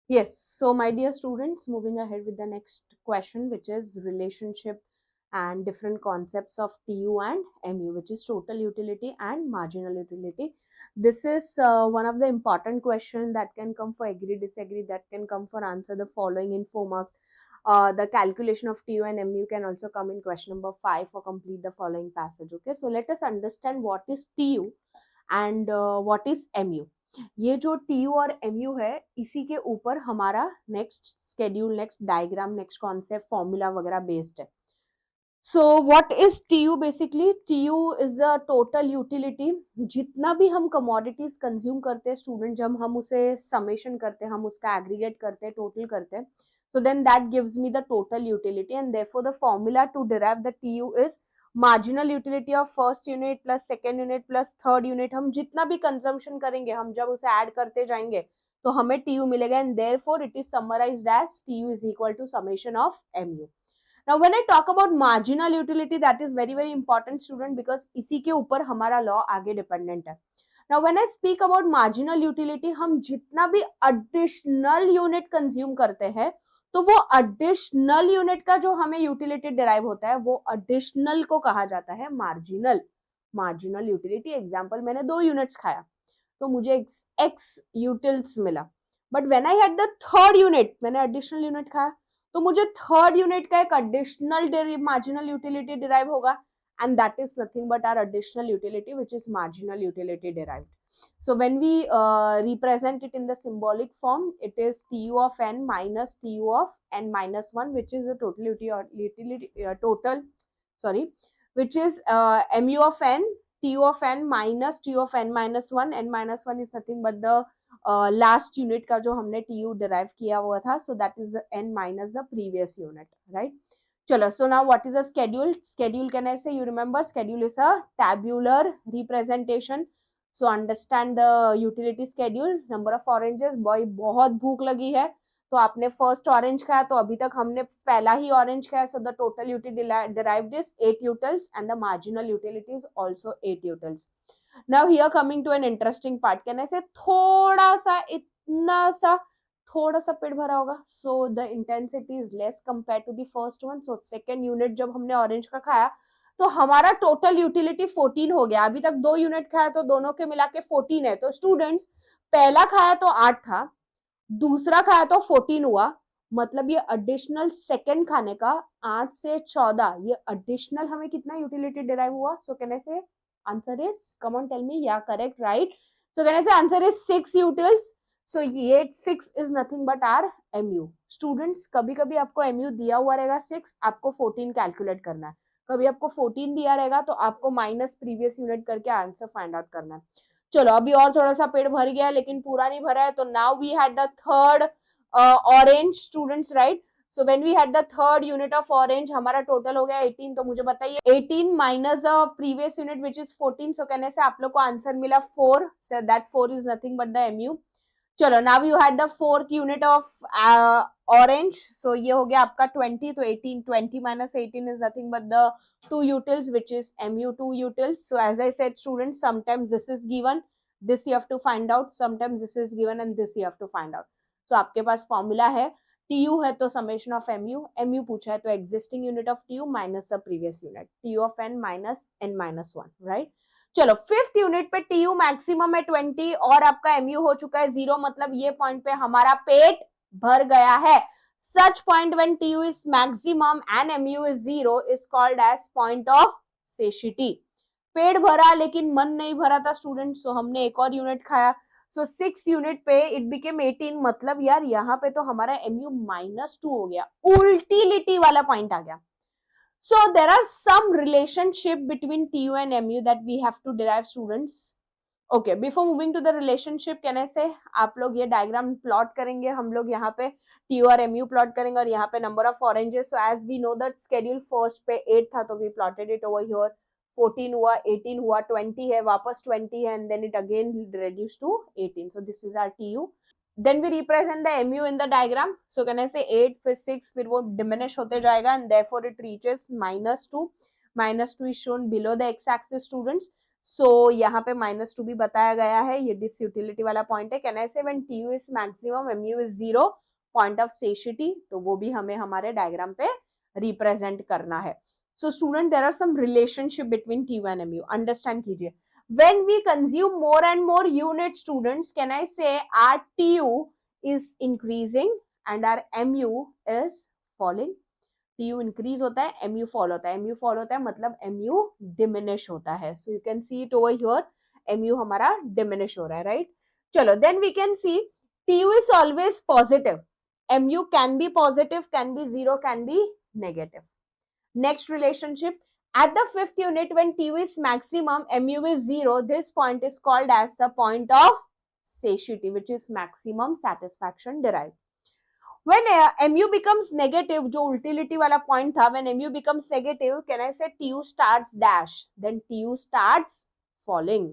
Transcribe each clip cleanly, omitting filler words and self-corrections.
Yes, so my dear students, moving ahead with the next question, which is relationship and different concepts of TU and MU, which is total utility and marginal utility. This is one of the important question that can come for agree, disagree, that can come for answer the following in 4 marks. The calculation of TU and MU can also come in question number 5 for complete the following passage. Okay, so let us understand what is TU and what is MU. ये जो TU और MU है, इसी के ऊपर हमारा next schedule, next diagram, next concept, formula वगैरह based है. So what is TU? Basically TU is a total utility. जितना भी हम कमोडिटीज कंज्यूम करते हैं स्टूडेंट, जब हम उसे समेशन करते हैं, हम उसका एग्रीगेट करते हैं, टोटल करते हैं, so then that gives me the total utility, and therefore the formula to derive the TU is marginal utility of first unit plus second unit plus third unit. हम जितना भी कंजम्पशन करेंगे, हम जब उसे ऐड करते जाएंगे तो हमें TU मिलेगा, and therefore it is summarized as TU is equal to summation of MU. Now when I talk about marginal utility, that is very very important student, because इसी के ऊपर हमारा लॉ आगे डिपेंडेंट है. Now when I speak about marginal utility, हम जितना भी additional unit consume करते हैं, तो वो additional यूनिट का जो हमें यूटिलिटी डिराइव होता है, वो additional को कहा जाता है मार्जिनल. मार्जिनल यूटिलिटी एग्जांपल, मैंने 2 यूनिट्स खाया तो मुझे x यूटिल्स मिला, but when I had the third unit, मैंने एडिशनल यूनिट खाया तो मुझे थर्ड यूनिट का एक एडिशनल मार्जिनल यूटिलिटी डिराइव होगा, and that is nothing but our additional utility, which is marginal utility derived. So when we represent it in the symbolic form, it is TU of n minus TU of n minus 1, which is the total utility, which is mu of n, TU of n minus TU of n minus 1. n minus 1 is nothing but the last unit का जो हमने TU derive किया हुआ था, so that is n minus the previous unit, right? Chalo, so now what is a schedule? Schedule, can I say, you remember schedule is a tabular representation. So understand the utility schedule. Number of oranges, boy बहुत भूख लगी है तो आपने first orange खाया, तो अभी तक हमने पहला ही ऑरेंज खाया, so the total utility derived is 8 utils and the marginal utility is also 8 utils. Now here coming to an interesting part, can I say थोड़ा सा, इतना सा, थोड़ा सा पेट भरा होगा, so the intensity is less compare to the first one. So second unit जब हमने ऑरेंज का खाया तो हमारा टोटल यूटिलिटी 14 हो गया. अभी तक 2 यूनिट खाया तो दोनों के मिला के 14 है. तो स्टूडेंट्स, पहला खाया तो 8 था, दूसरा खाया तो 14 हुआ, मतलब ये एडिशनल सेकंड खाने का 8 से 14, ये एडिशनल हमें कितना यूटिलिटी डिराइव हुआ? सो can I say answer is, come on tell me, या correct, right? So can I say answer is 6 utils. So ये 6 is nothing but our MU. Students, कभी कभी आपको MU दिया हुआ रहेगा 6, आपको 14 कैलकुलेट करना है. कभी आपको 14 दिया रहेगा तो आपको माइनस प्रीवियस यूनिट करके आंसर फाइंड आउट करना है. चलो, अभी और थोड़ा सा पेट भर गया है लेकिन पूरा नहीं भरा है. तो now we had the third orange students, right? So when we had the third unit of orange, हमारा टोटल हो गया 18. तो मुझे बताइए 18 minus the previous unit which is 14. So कहने से आप लोग को आंसर मिला 4. So that 4 is nothing but the MU. चलो, now you had the fourth unit of orange, so ये हो गया आपका 20. तो 18, 20 minus 18 is nothing but the 2 utils, which is MU 2 utils. So as I said students, sometimes this is given, this you have to find out, sometimes this is given and this you have to find out. So आपके पास formula है, TU है तो summation of MU, MU पूछा है तो existing unit of TU minus the previous unit, TU of n minus n minus 1, right? चलो, fifth unit पे TU maximum है 20 और आपका MU हो चुका है 0, मतलब ये पॉइंट पे हमारा पेट भर गया है. Such point when TU is maximum and MU is 0 is called as point of satiety. पेट भरा लेकिन मन नहीं भरा था स्टूडेंट, सो हमने एक और यूनिट खाया. सो 6 यूनिट पे इट बिकेम 18, मतलब यार यहाँ पे तो हमारा MU -2 हो गया, उल्टीलिटी वाला पॉइंट आ गया. So there are some relationship between TU and MU that we have to derive, students. Okay, before moving to the relationship, can I say, आप लोग ये डायग्राम प्लॉट करेंगे, हम लोग यहाँ पे TU और MU प्लॉट करेंगे और यहाँ पे number of oranges. So as we know that schedule first पे 8 था तो we plotted it over here. 14 हुआ, 18 हुआ, 20 है, वापस 20 है, and then it again reduced to 18. So this is our TU. Then we represent the MU in the diagram. So can I say 8 फिर 6 फिर वो diminish होते जाएगा and therefore it reaches -2. -2 is shown below the x-axis, students. सो यहाँ पे -2 भी बताया गया है, ये डिसयूटिलिटी वाला पॉइंट है. Can I say when TU is maximum MU is 0 point of satiety, तो वो भी हमें हमारे डायग्राम पे रिप्रेजेंट करना है. So student there are some relationship between TU and MU, understand कीजिए. When we consume more and more unit students, can I say our TU is increasing and our MU is falling? TU increase होता है, MU fall होता है. MU fall होता है मतलब MU diminish होता है. So you can see it over here, MU हमारा diminish हो रहा है, right? चलो, then we can see TU is always positive. MU can be positive, can be 0, can be negative. Next relationship, at the fifth unit when TU is maximum, MU is 0, this point is called as the point of satiety, which is maximum satisfaction derived. When MU becomes negative, जो utility वाला point था, when MU becomes negative, can I say TU starts dash, then TU starts falling.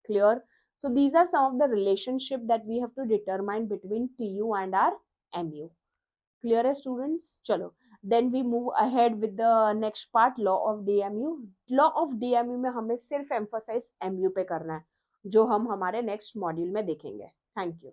Clear? So these are some of the relationship that we have to determine between TU and our MU. Clear है students? चलो, then we move ahead with the next part, law of DMU. Law of DMU में हमें सिर्फ emphasize MU पे करना है, जो हम हमारे next module में देखेंगे. Thank you.